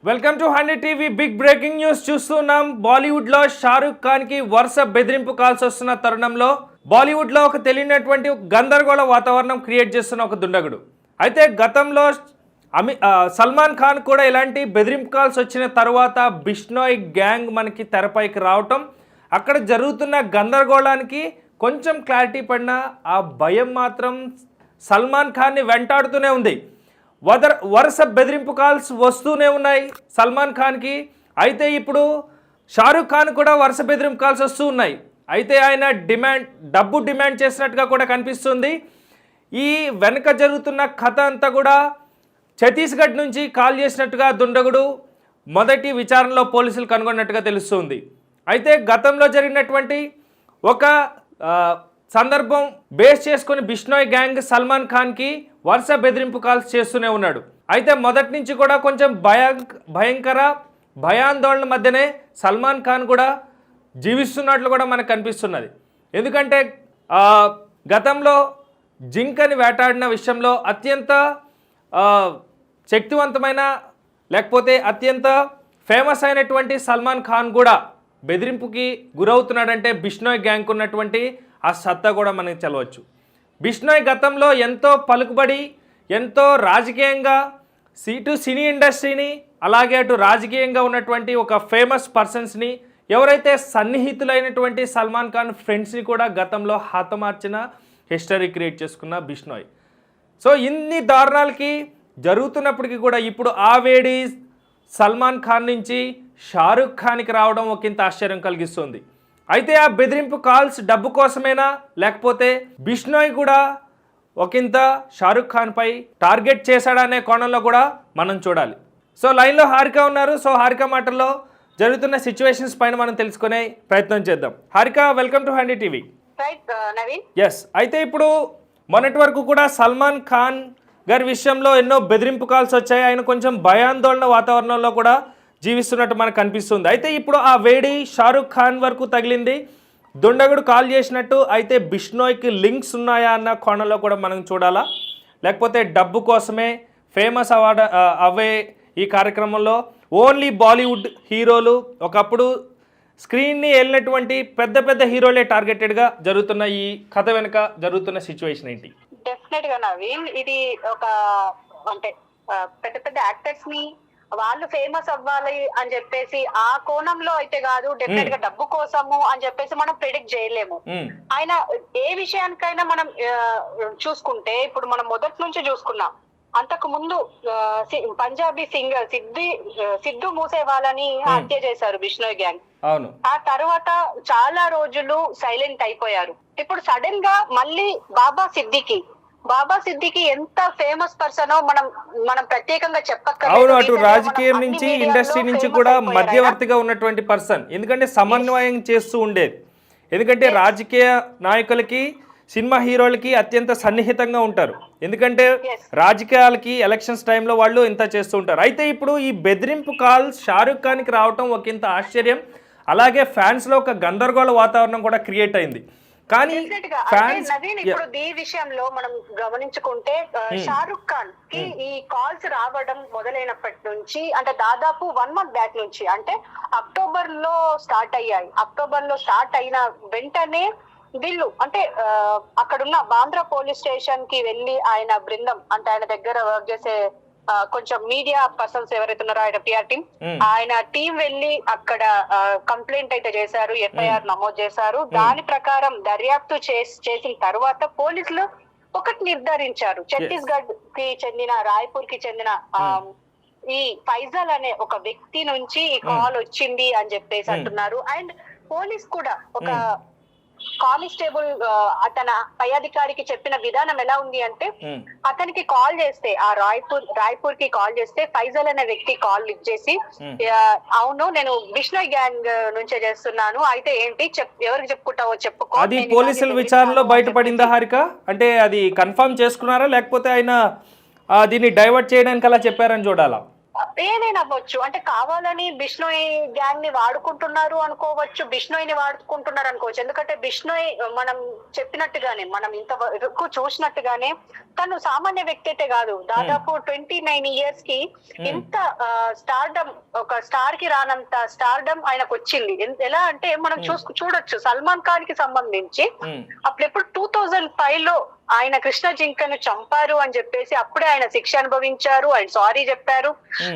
Welcome to 100 TV. Big breaking news చూస్తున్నాం. బాలీవుడ్ లో షారుఖ్ ఖాన్ కి వరుస బెదిరింపు కాల్స్ వస్తున్న తరుణంలో బాలీవుడ్ లో ఒక తెలియనటువంటి గందరగోళ వాతావరణం క్రియేట్ చేస్తున్న ఒక దుండగుడు. అయితే గతంలో సల్మాన్ ఖాన్ కూడా ఇలాంటి బెదిరింపు కాల్స్ వచ్చిన తర్వాత బిష్నోయ్ గ్యాంగ్ మనకి తెరపైకి రావటం, అక్కడ జరుగుతున్న గందరగోళానికి కొంచెం క్లారిటీ పడిన ఆ భయం మాత్రం సల్మాన్ ఖాన్ని వెంటాడుతూనే ఉంది. వరుస బెదిరింపు కాల్స్ వస్తూనే ఉన్నాయి సల్మాన్ ఖాన్కి. అయితే ఇప్పుడు షారుఖ్ ఖాన్ కూడా వరుస బెదిరింపు కాల్స్ వస్తూ ఉన్నాయి. అయితే ఆయన డబ్బు డిమాండ్ చేసినట్టుగా కూడా కనిపిస్తుంది. ఈ వెనుక జరుగుతున్న కథ అంతా కూడా ఛత్తీస్గఢ్ నుంచి కాల్ చేసినట్టుగా దుండగుడు మొదటి విచారణలో పోలీసులు కనుగొన్నట్టుగా తెలుస్తుంది. అయితే గతంలో జరిగినటువంటి ఒక సందర్భం బేస్ చేసుకుని బిష్నోయ్ గ్యాంగ్ సల్మాన్ ఖాన్కి వరుస బెదిరింపు కాల్స్ చేస్తూనే ఉన్నాడు. అయితే మొదటి నుంచి కూడా కొంచెం భయంకర భయాందోళన మధ్యనే సల్మాన్ ఖాన్ కూడా జీవిస్తున్నట్లు కూడా మనకు కనిపిస్తున్నది. ఎందుకంటే గతంలో జింకని వేటాడిన విషయంలో అత్యంత శక్తివంతమైన లేకపోతే అత్యంత ఫేమస్ అయినటువంటి సల్మాన్ ఖాన్ కూడా బెదిరింపుకి గురవుతున్నాడంటే బిష్నోయ్ గ్యాంగ్ ఉన్నటువంటి ఆ సత్తా కూడా మనకి తెలవచ్చు. బిష్నోయ్ గతంలో ఎంతో పలుకుబడి, ఎంతో రాజకీయంగా సినీ ఇండస్ట్రీని అలాగే అటు రాజకీయంగా ఉన్నటువంటి ఒక ఫేమస్ పర్సన్స్ని, ఎవరైతే సన్నిహితులైనటువంటి సల్మాన్ ఖాన్ ఫ్రెండ్స్ని కూడా గతంలో హతమార్చిన హిస్టరీ క్రియేట్ చేసుకున్న బిష్నోయ్. సో ఇన్ని దారుణాలకి జరుగుతున్నప్పటికీ కూడా ఇప్పుడు ఆ వేడి సల్మాన్ ఖాన్ నుంచి షారుఖ్ ఖాన్కి రావడం ఒకంత ఆశ్చర్యం కలిగిస్తుంది. అయితే ఆ బెదిరింపు కాల్స్ డబ్బు కోసమేనా, లేకపోతే బిష్నోయ్ కూడా ఒకంత షారుఖ్ ఖాన్పై టార్గెట్ చేశాడనే కోణంలో కూడా మనం చూడాలి. సో లైన్లో హారిక ఉన్నారు. సో హారిక మాటల్లో జరుగుతున్న సిచ్యువేషన్స్ పైన మనం తెలుసుకునే ప్రయత్నం చేద్దాం. Harika, welcome to 100 TV. Yes, అయితే ఇప్పుడు మొన్నటి వరకు కూడా సల్మాన్ ఖాన్ గారి విషయంలో ఎన్నో బెదిరింపు కాల్స్ వచ్చాయి. ఆయన కొంచెం భయాందోళన వాతావరణంలో కూడా జీవిస్తున్నట్టు మనకు కనిపిస్తుంది. అయితే ఇప్పుడు ఆ వేడి షారుఖ్ ఖాన్ వరకు తగిలింది. దుండగుడు కాల్ చేసినట్టు అయితే బిష్నోయ్కి లింక్స్ ఉన్నాయా అన్న కోణంలో కూడా మనం చూడాలా, లేకపోతే డబ్బు కోసమే ఫేమస్ అవే ఈ కార్యక్రమంలో ఓన్లీ బాలీవుడ్ హీరోలు, ఒకప్పుడు స్క్రీన్ని వెళ్ళినటువంటి పెద్ద పెద్ద హీరోలే టార్గెటెడ్గా జరుగుతున్న ఈ కథ వెనుక జరుగుతున్న సిచ్యువేషన్ ఏంటి? డెఫినెట్గా నవీన్, ఇది ఒక అంటే పెద్ద పెద్ద యాక్టర్స్ ని వాళ్ళు ఫేమస్ అవ్వాలి అని చెప్పేసి ఆ కోణంలో అయితే కాదు, డెఫినెట్ గా డబ్బు కోసము అని చెప్పేసి మనం ప్రిడిక్ట్ చేయలేము. ఆయన ఏ విషయానికైనా మనం చూసుకుంటే ఇప్పుడు మనం మొదటి నుంచి చూసుకున్నాం. అంతకు ముందు పంజాబీ సింగర్ సిద్ధు మూసేవాళ్ళని హత్య చేశారు బిష్నోయ్ గ్యాంగ్. ఆ తర్వాత చాలా రోజులు సైలెంట్ అయిపోయారు. ఇప్పుడు సడన్ గా మళ్ళీ బాబా సిద్దికి ఎంత ఫేమస్ పర్సనో మనం ప్రత్యేకంగా చెప్పక్కర్లేదు. అవును, అటు రాజకీయం నుంచి ఇండస్ట్రీ నుంచి కూడా మధ్యవర్తిగా ఉన్నటువంటి పర్సన్. ఎందుకంటే సమన్వయం చేస్తూ ఉండేది. ఎందుకంటే రాజకీయ నాయకులకి సినిమా హీరోలకి అత్యంత సన్నిహితంగా ఉంటారు. ఎందుకంటే రాజకీయాలకి ఎలక్షన్స్ టైంలో వాళ్ళు ఇంత చేస్తూ ఉంటారు. అయితే ఇప్పుడు ఈ బెదిరింపు కాల్స్ షారుఖ్ ఖాన్కి రావటం ఒకంత ఆశ్చర్యం, అలాగే ఫ్యాన్స్లో ఒక గందరగోళ వాతావరణం కూడా క్రియేట్ అయింది. కానీ ఇప్పుడు ఈ విషయంలో మనం గమనించుకుంటే షారుఖ్ ఖాన్ కి ఈ కాల్స్ రావడం మొదలైనప్పటి నుంచి, అంటే దాదాపు 1 month బ్యాక్ నుంచి, అంటే అక్టోబర్ లో స్టార్ట్ అయ్యాయి. అక్టోబర్ లో స్టార్ట్ అయిన వెంటనే వీళ్ళు అంటే అక్కడున్న బాంద్రా పోలీస్ స్టేషన్ కి వెళ్ళి ఆయన బృందం, అంటే ఆయన దగ్గర వర్క్ చేసే కొంచెం మీడియా పర్సన్స్ ఎవరైతే ఉన్నారో ఆయన టీం వెళ్ళి అక్కడ కంప్లైంట్ అయితే చేశారు, ఎఫ్ఐఆర్ నమోదు చేశారు. దాని ప్రకారం దర్యాప్తు చేసిన తర్వాత పోలీసులు ఒకటి నిర్ధారించారు. ఛత్తీస్గఢ్ కి చెందిన రాయ్పూర్ కి చెందిన ఈ ఫైజల్ అనే ఒక వ్యక్తి నుంచి ఈ కాల్ వచ్చింది అని చెప్పేసి అంటున్నారు. అండ్ పోలీస్ కూడా ఒక కానిస్టేబుల్ తన పై అధికారికి చెప్పిన విధానం ఎలా ఉంది అంటే, అతనికి కాల్ చేస్తే ఆ రాయ్పూర్ కి కాల్ చేస్తే ఫైజల్ అనే వ్యక్తి కాల్ లిఫ్ట్ చేసి, అవును నేను బిష్నోయ్ గ్యాంగ్ నుంచే చేస్తున్నాను, అయితే ఏంటి ఎవరికి చెప్పుకుంటావో చెప్పుకో. అది పోలీసుల విచారణలో బయటపడిందా హారిక? అంటే అది కన్ఫర్మ్ చేసుకున్నారా, లేకపోతే ఆయన దీన్ని డైవర్ట్ చేయడానికి అలా చెప్పారని చూడాలా? ఏదైనా అవ్వచ్చు, అంటే కావాలని బిష్నోయ్ గ్యాంగ్ ని వాడుకుంటున్నారు అనుకోవచ్చు, బిష్నోయ్ ని వాడుకుంటున్నారు అనుకోవచ్చు. ఎందుకంటే బిష్నోయ్ మనం చెప్పినట్టుగానే, మనం ఇంతవరకు చూసినట్టుగానే తను సామాన్య వ్యక్తి అయితే కాదు. దాదాపు 29 years కి ఇంత స్టార్డమ్, ఒక స్టార్ కి రానంత స్టార్డమ్ ఆయనకు వచ్చింది. ఎలా అంటే మనం చూడొచ్చు సల్మాన్ ఖాన్ కి సంబంధించి అప్పుడెప్పుడు 2005 లో ఆయన కృష్ణ జింకను చంపారు అని చెప్పేసి అప్పుడే ఆయన శిక్ష అనుభవించారు, ఆయన సారీ చెప్పారు.